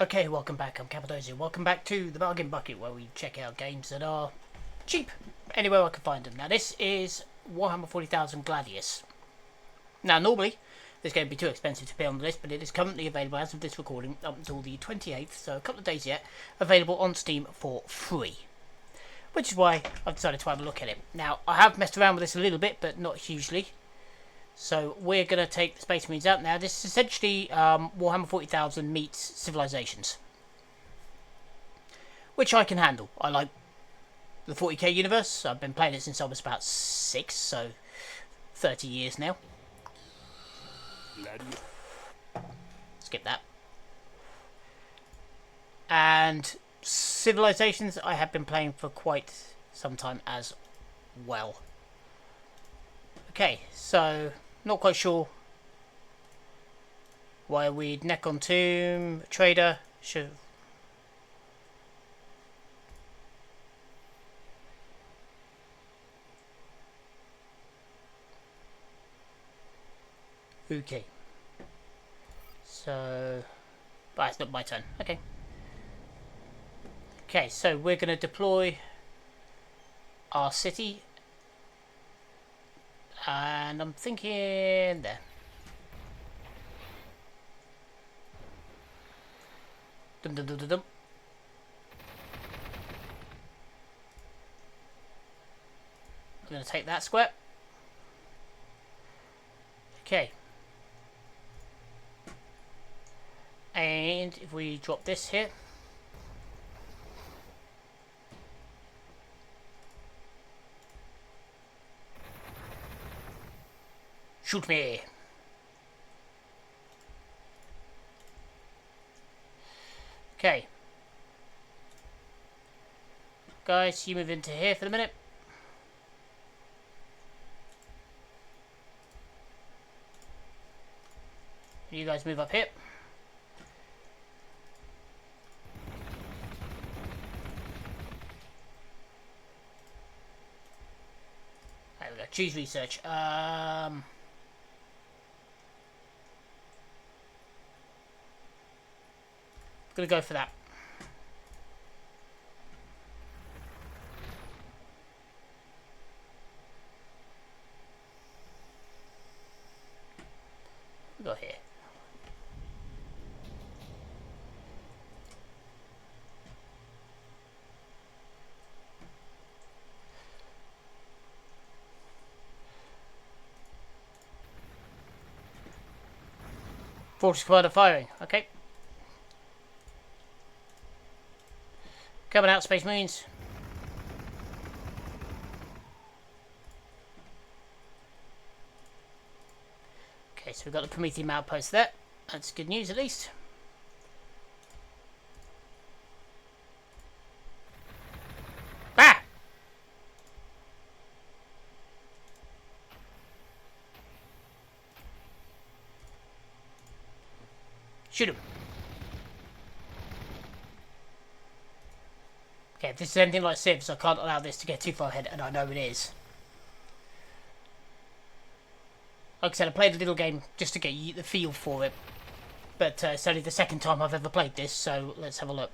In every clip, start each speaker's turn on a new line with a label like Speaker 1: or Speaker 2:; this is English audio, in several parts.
Speaker 1: Okay, welcome back. I'm Cappadocia. Welcome back to the Bargain Bucket, where we check out games that are cheap anywhere I can find them. Now, this is Warhammer 40,000 Gladius. Now, normally, this game would be too expensive to be on the list, but it is currently available as of this recording up until the 28th, so a couple of days yet, available on Steam for free. Which is why I've decided to have a look at it. Now, I have messed around with this a little bit, but not hugely. So we're going to take the Space Marines out now. This is essentially Warhammer 40,000 meets Civilizations, which I can handle. I like the 40k universe. I've been playing it since I was about 6, so 30 years now. Skip that. And Civilizations I have been playing for quite some time as well. Okay, so not quite sure why we'd neck on tomb, trader, should. Okay. So, but it's not my turn. Okay. Okay, so we're going to deploy our city. And I'm thinking there. Dum dum dum dum dum. I'm going to take that square. Okay. And if we drop this here. Shoot me. Okay. Guys, you move into here for the minute. You guys move up here. There we go. Choose research. Gonna go for that. We go here. Fortress commander firing. Okay. Coming out, Space Marines. Okay, so we've got the Promethean outpost there. That's good news, at least. Ah! Shoot him. Okay, if this is anything like Civs, I can't allow this to get too far ahead, and I know it is. Like I said, I played a little game just to get the feel for it. But it's only the second time I've ever played this, so let's have a look.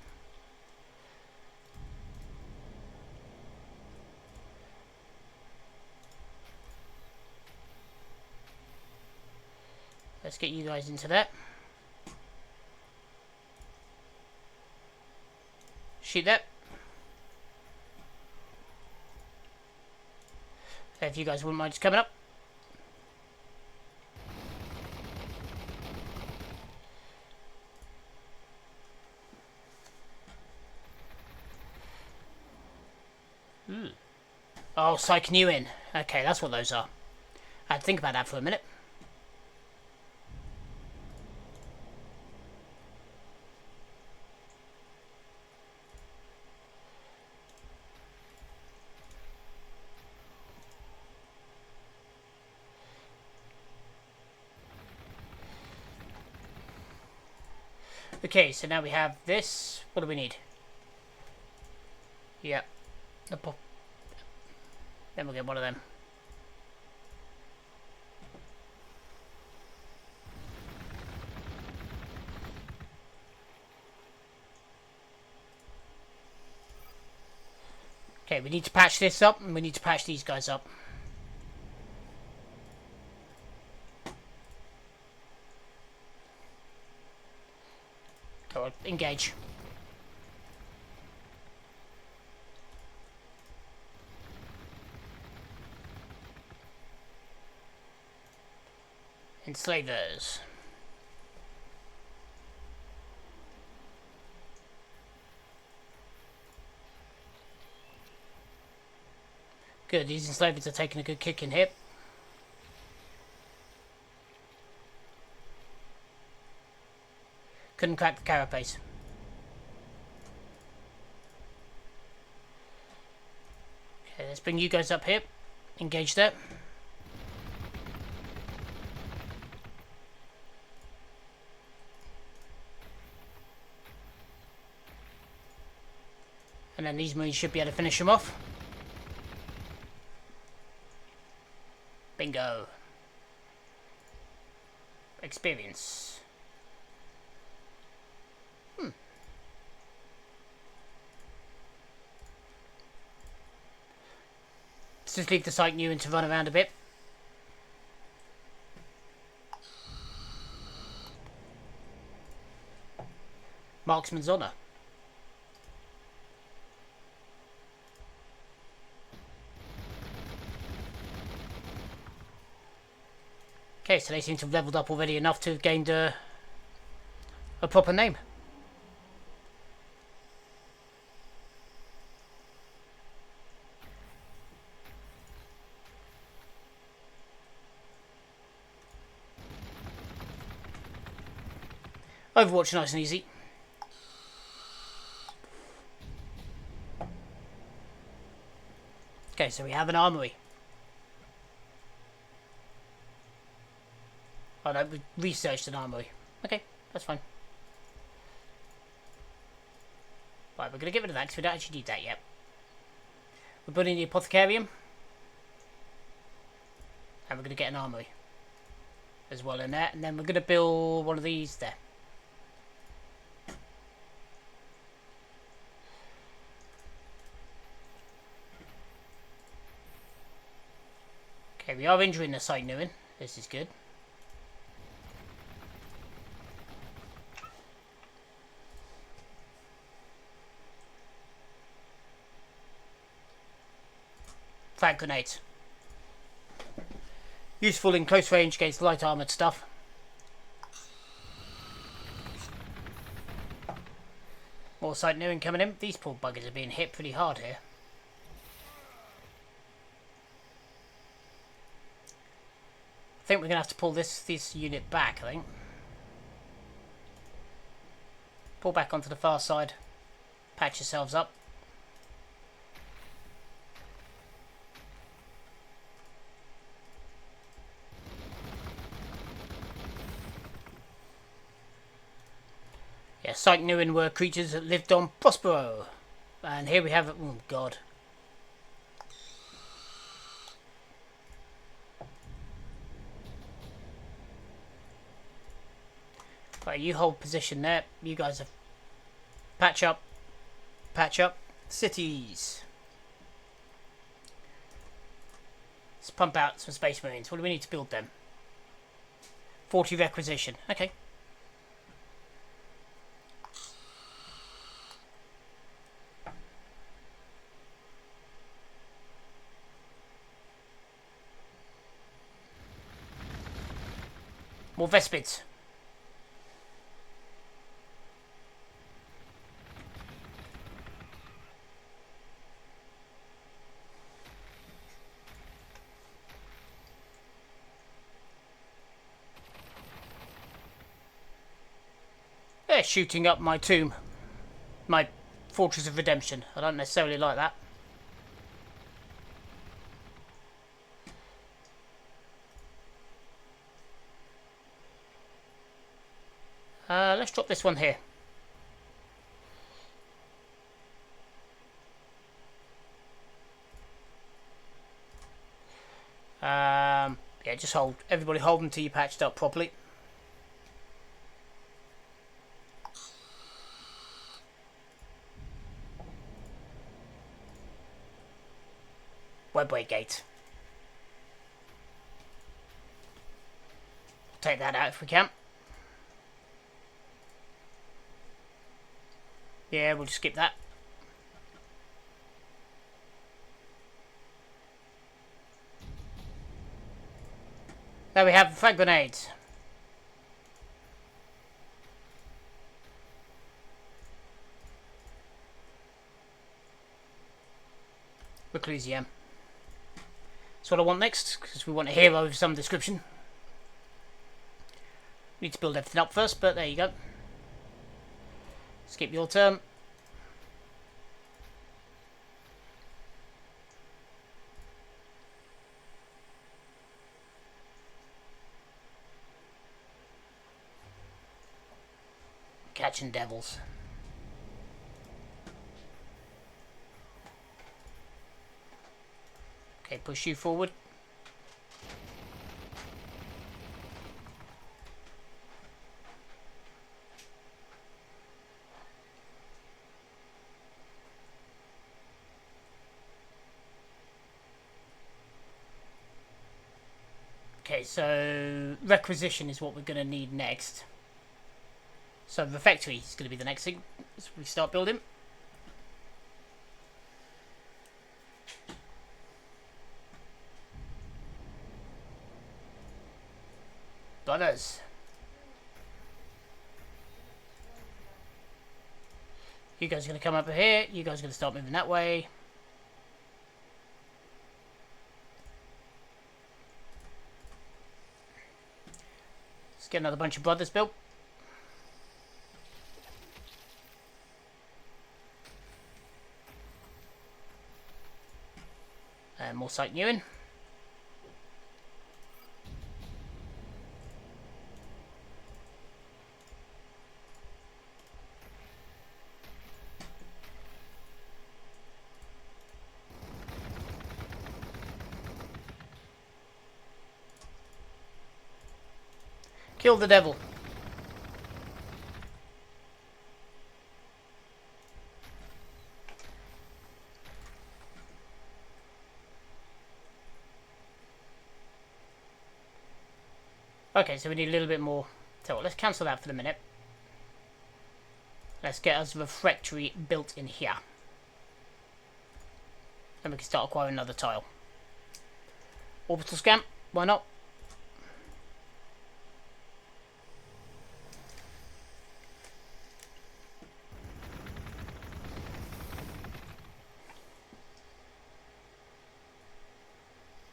Speaker 1: Let's get you guys into that. Shoot that. If you guys wouldn't mind just coming up. Oh, psych new in. Okay, that's what those are. I had to think about that for a minute. Okay, so now we have this. What do we need? Yep. Then we'll get one of them. Okay, we need to patch this up, and we need to patch these guys up. Go on, engage. Enslavers. Good, these enslavers are taking a good kick in here. Couldn't crack the carapace. Okay, let's bring you guys up here. Engage there. And then these marines should be able to finish them off. Bingo. Experience. Let's just leave the site new and to run around a bit. Marksman's Honour. Okay, so they seem to have leveled up already enough to have gained a proper name. Overwatch nice and easy. Okay, so we have an armory. Oh no, we researched an armory. Okay, that's fine. Right, we're going to get rid of that because we don't actually need that yet. We're building the apothecarium. And we're going to get an armory as well in there. And then we're going to build one of these there. Okay, we are injuring the site newing. This is good. Frag grenades. Useful in close range against light armoured stuff. More site newing coming in. These poor buggers are being hit pretty hard here. I think we're going to have to pull this unit back, I think. Pull back onto the far side. Patch yourselves up. Yeah, Site Newin were creatures that lived on Prospero. And here we have it. Oh, God. Right, you hold position there. You guys have patch up. Patch up. Cities. Let's pump out some Space Marines. What do we need to build them? 40 requisition. Okay. More Vespids. They're shooting up my tomb. My Fortress of Redemption. I don't necessarily like that. Let's drop this one here. Yeah, just hold. Everybody hold until you patched up properly. webway gate. Take that out if we can. Yeah, we'll just skip that. There we have frag grenades. Reclusium. That's what I want next, because we want a hero of some description. Need to build everything up first, but there you go. Skip your turn. Catching devils. Okay, push you forward. Okay, so requisition is what we're going to need next. So the factory is going to be the next thing as we start building. Gunners. You guys are going to come over here. You guys are going to start moving that way. Let's get another bunch of brothers built. And more site newing. Kill the devil. Okay, so we need a little bit more. So let's cancel that for the minute. Let's get us a refectory built in here. Then we can start acquiring another tile. Orbital scan, why not?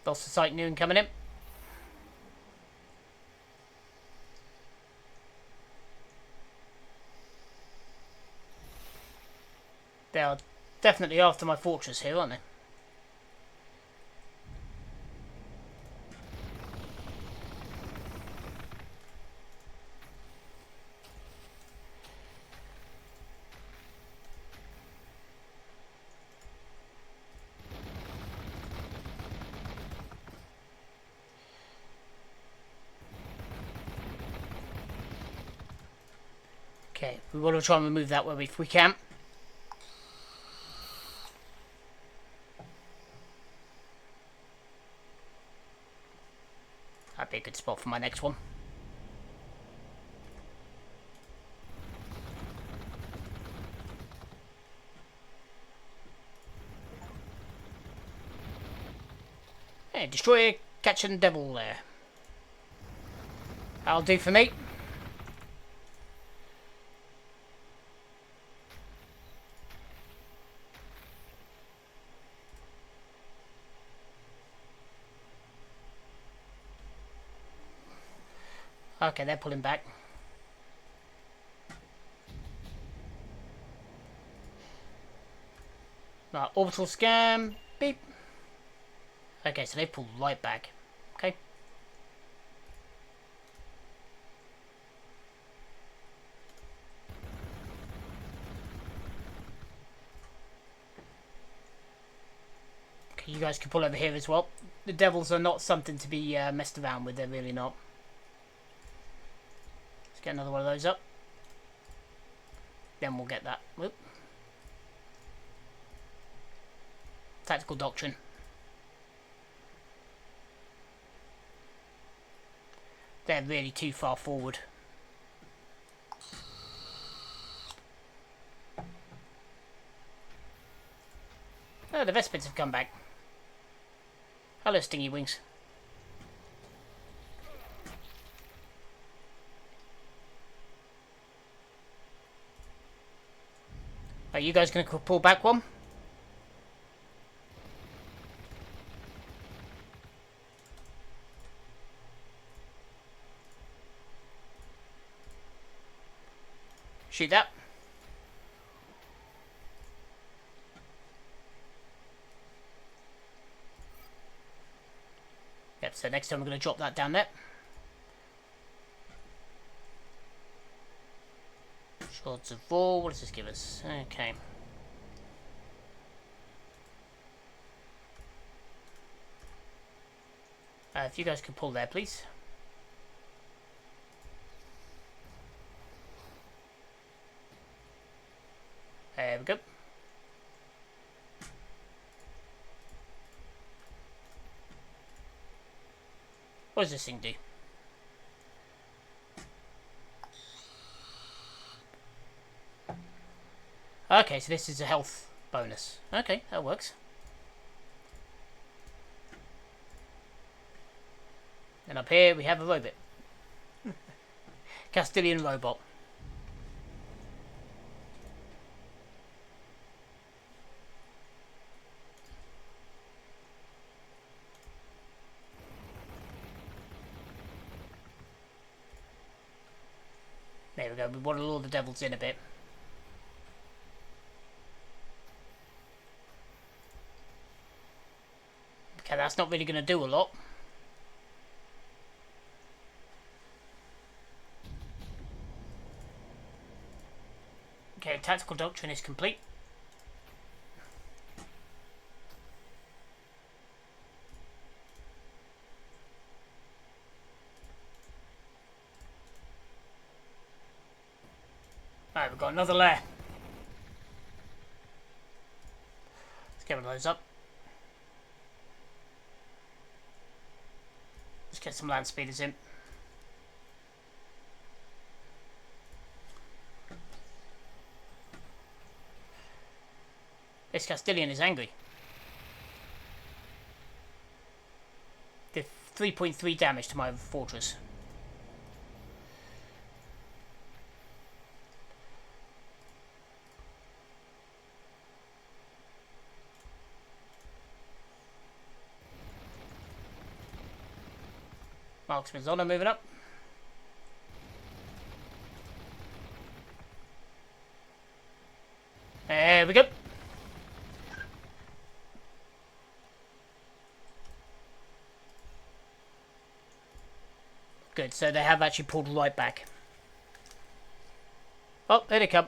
Speaker 1: Lots of site new and coming in. They are definitely after my fortress here, aren't they? Okay, we want to try and remove that web if we can. That'd be a good spot for my next one. Hey, destroyer, catching devil there. That'll do for me. Okay, they're pulling back. Right, orbital scan. Beep. Okay, so they pull right back. Okay. Okay, you guys can pull over here as well. The devils are not something to be messed around with. They're really not. Let's get another one of those up. Then we'll get that. Whoop. Tactical doctrine. They're really too far forward. Oh, the Vespids have come back. Hello, Stingy Wings. Are you guys going to pull back one? Shoot that. Yep, so next time we're going to drop that down there. Shards of War, what does this give us? Okay. If you guys could pull there, please. There we go. What does this thing do? Okay, so this is a health bonus. Okay, that works. And up here we have a robot. Castilian robot. There we go, we want to lure the devils in a bit. Okay, that's not really going to do a lot. Okay, tactical doctrine is complete. Alright, we've got another lair. Let's get one of those up. Let's get some land speeders in. This Castilian is angry. Did 3.3 damage to my fortress. Marksman's honor moving up. There we go. Good, so they have actually pulled right back. Oh, there they come.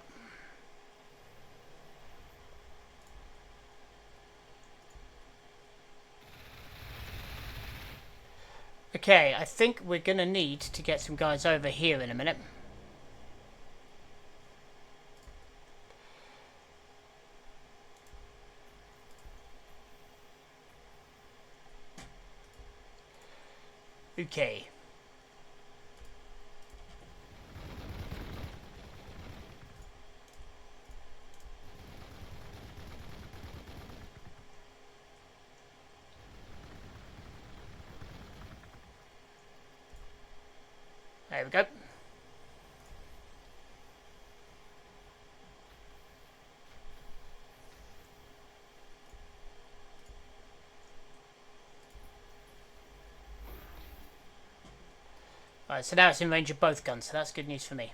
Speaker 1: Okay, I think we're going to need to get some guys over here in a minute. Okay. There we go. Alright, so now it's in range of both guns, so that's good news for me.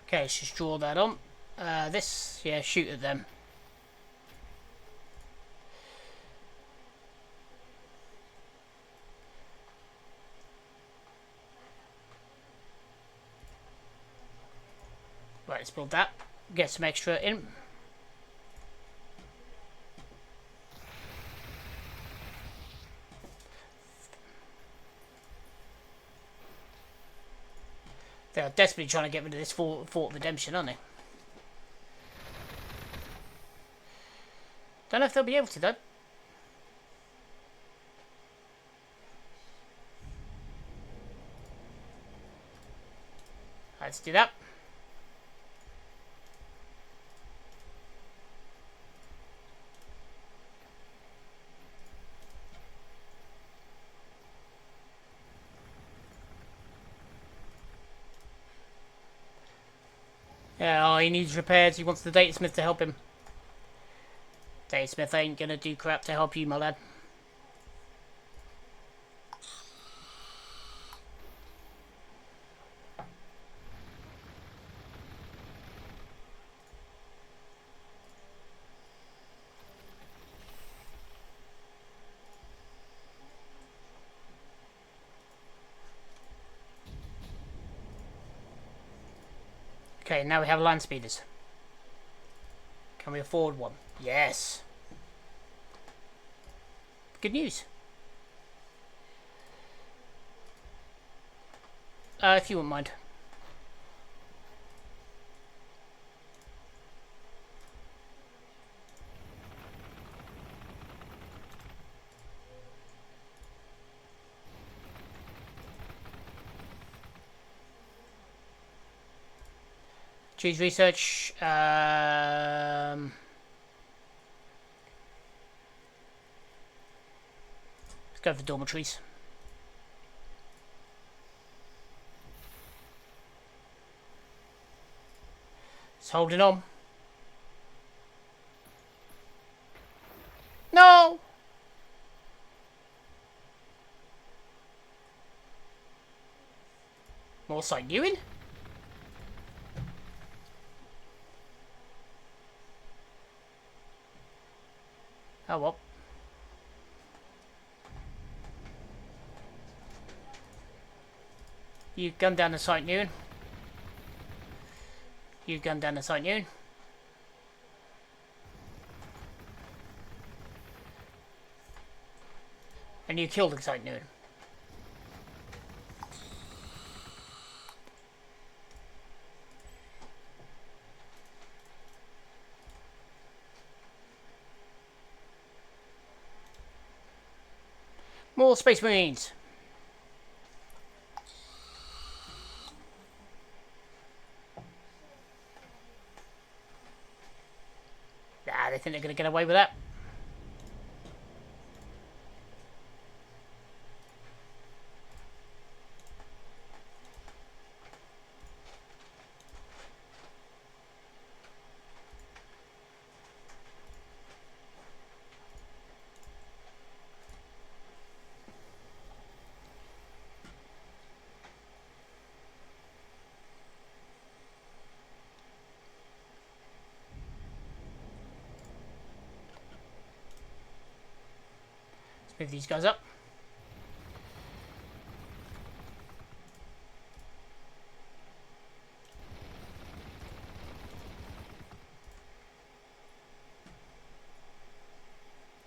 Speaker 1: Okay, let's just draw that on. This, yeah, shoot at them. build that. Get some extra in. They're desperately trying to get rid of this Fort Redemption, aren't they? Don't know if they'll be able to, though. Let's do that. Yeah, oh, he needs repairs. He wants the Datasmith to help him. Datasmith ain't gonna do crap to help you, my lad. Okay, now we have land speeders. Can we afford one? Yes. Good news. If you wouldn't mind. Choose research. Let's go for dormitories. It's holding on. No! More site viewing? Oh well. You gun down the site noon. You gun down the site noon. And you killed the site noon. More Space Marines. Ah, they think they're going to get away with that. Move these guys up.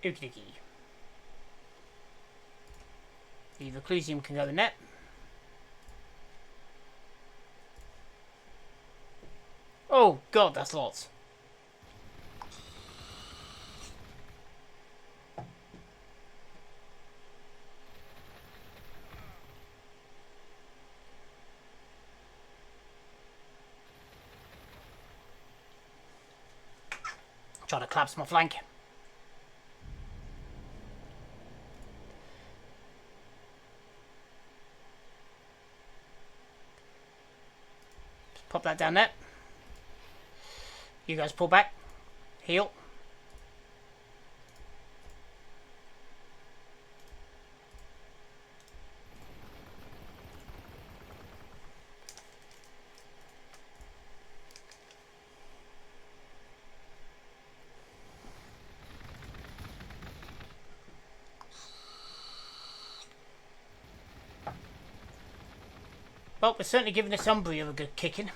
Speaker 1: Okie dokie. The Reclusium can go in there. Oh god, that's lots. Trying to collapse my flank. Just pop that down there. You guys pull back. Heal. Well, we're certainly giving this Umbria a good kicking.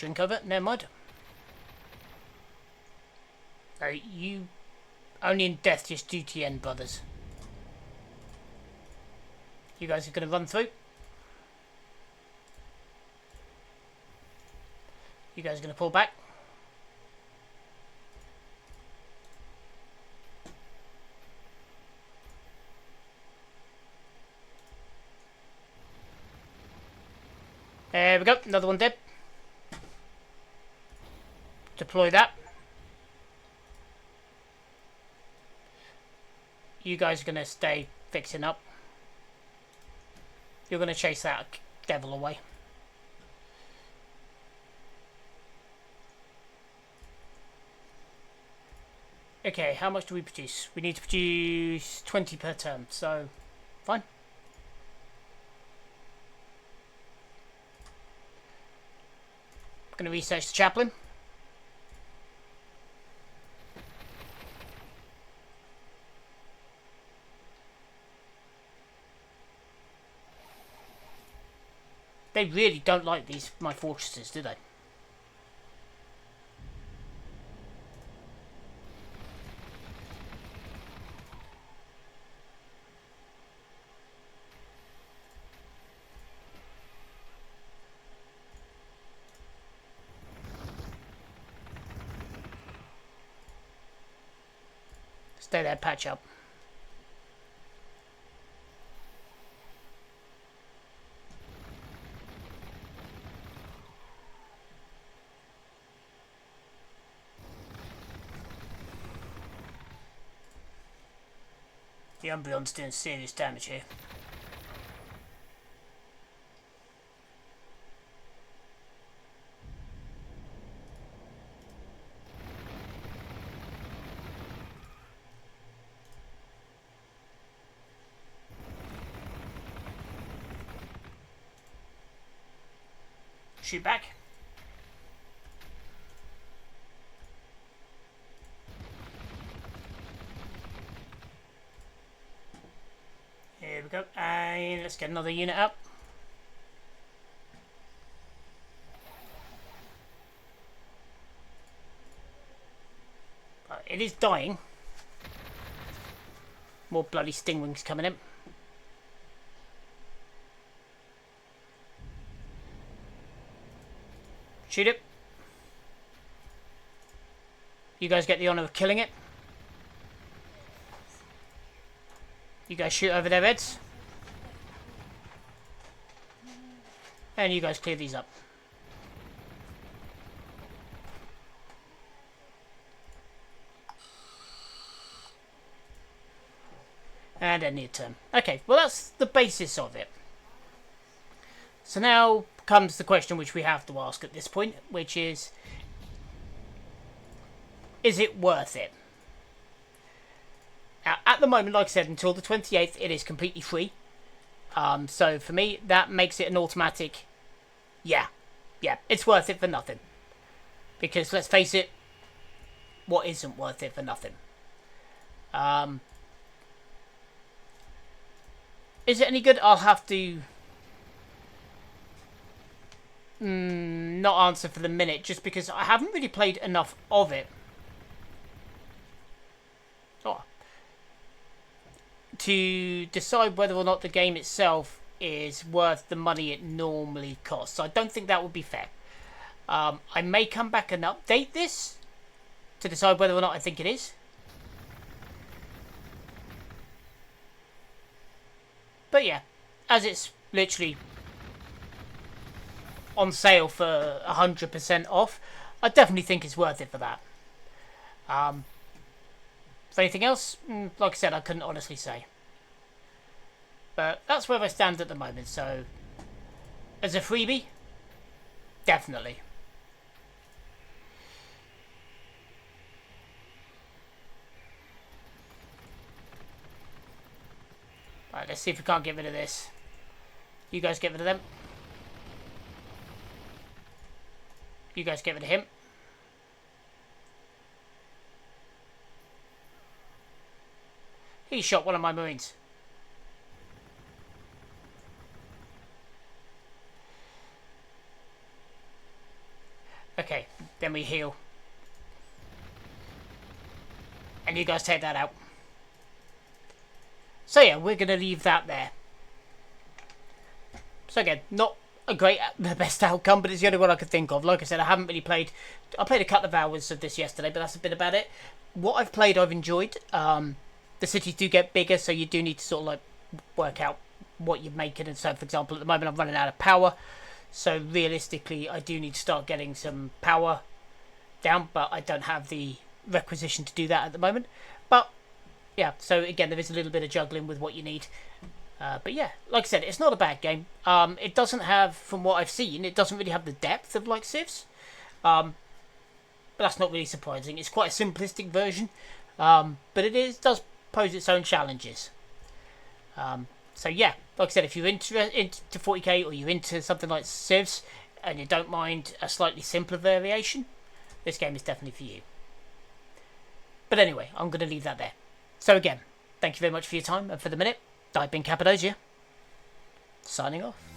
Speaker 1: drink over. Never mind. You only in death just due to the end, brothers. You guys are going to run through. You guys are going to pull back. There we go. Another one dead. Deploy that. You guys are going to stay fixing up. You're going to chase that devil away. Okay, how much do we produce? We need to produce 20 per turn, so fine. I'm going to research the chaplain. They really don't like my fortresses, do they? Stay there, patch up. The Umbreon's doing serious damage here. Shoot back. Here we go, and let's get another unit up. But it is dying. More bloody stingwings coming in. Shoot it. You guys get the honour of killing it. You guys shoot over their heads. And you guys clear these up. And end the turn. Okay, well that's the basis of it. So now comes the question which we have to ask at this point, which is it worth it? Now, at the moment, like I said, until the 28th, it is completely free. So for me, that makes it an automatic, yeah, it's worth it for nothing. Because let's face it, what isn't worth it for nothing? Is it any good? I'll have to not answer for the minute, just because I haven't really played enough of it. Oh. To decide whether or not the game itself is worth the money it normally costs. I don't think that would be fair. I may come back and update this to decide whether or not I think it is. But yeah, as it's literally on sale for 100% off, I definitely think it's worth it for that. For anything else, like I said, I couldn't honestly say. But that's where I stand at the moment, so as a freebie, definitely. Right, let's see if we can't get rid of this. You guys get rid of them. You guys get rid of him. He shot one of my marines. Then we heal. And you guys take that out. So yeah, we're going to leave that there. So again, not the best outcome, but it's the only one I could think of. Like I said, I haven't really played. I played a couple of hours of this yesterday, but that's a bit about it. What I've played, I've enjoyed. The cities do get bigger, so you do need to sort of like work out what you're making. And so, for example, at the moment I'm running out of power, so realistically I do need to start getting some power down, but I don't have the requisition to do that at the moment. But yeah, so again, there is a little bit of juggling with what you need. But yeah, like I said, it's not a bad game. It doesn't have, from what I've seen, it doesn't really have the depth of like Civs. But that's not really surprising. It's quite a simplistic version. But does pose its own challenges. So yeah, like I said, if you're into 40k or you're into something like Civs and you don't mind a slightly simpler variation, this game is definitely for you. But anyway, I'm going to leave that there. So again, thank you very much for your time, and for the minute, I've been Cappadocia, signing off.